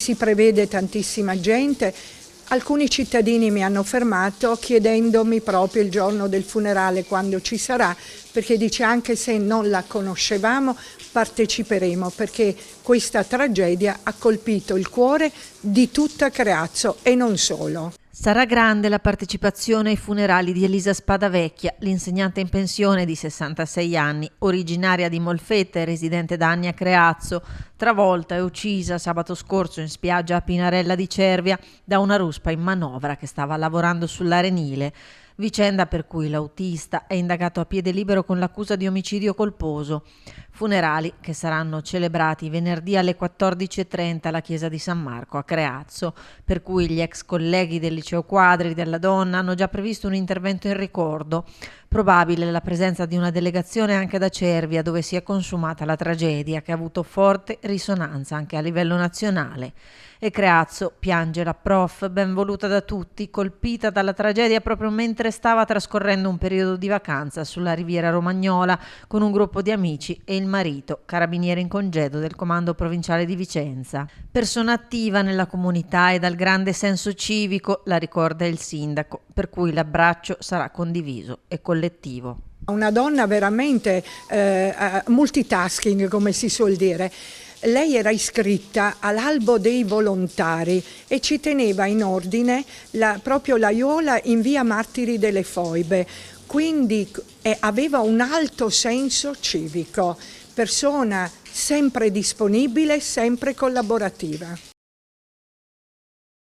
Si prevede tantissima gente. Alcuni cittadini mi hanno fermato chiedendomi proprio il giorno del funerale quando ci sarà, perché dice anche se non la conoscevamo parteciperemo, perché questa tragedia ha colpito il cuore di tutta Creazzo e non solo. Sarà grande la partecipazione ai funerali di Elisa Spadavecchia, l'insegnante in pensione di 66 anni, originaria di Molfetta e residente da anni a Creazzo, travolta e uccisa sabato scorso in spiaggia a Pinarella di Cervia da una ruspa in manovra che stava lavorando sull'arenile. Vicenda per cui l'autista è indagato a piede libero con l'accusa di omicidio colposo. Funerali che saranno celebrati venerdì alle 14:30 alla chiesa di San Marco a Creazzo, per cui gli ex colleghi del liceo Quadri della Donna hanno già previsto un intervento in ricordo. Probabile la presenza di una delegazione anche da Cervia, dove si è consumata la tragedia che ha avuto forte risonanza anche a livello nazionale. E Creazzo piange la prof, ben voluta da tutti, colpita dalla tragedia proprio mentre stava trascorrendo un periodo di vacanza sulla riviera romagnola con un gruppo di amici e il marito, carabiniere in congedo del comando provinciale di Vicenza. Persona attiva nella comunità e dal grande senso civico, la ricorda il sindaco, per cui l'abbraccio sarà condiviso e collettivo. Una donna veramente multitasking, come si suol dire. Lei era iscritta all'albo dei volontari e ci teneva in ordine proprio l'aiuola in via Martiri delle Foibe, quindi aveva un alto senso civico, persona sempre disponibile, sempre collaborativa.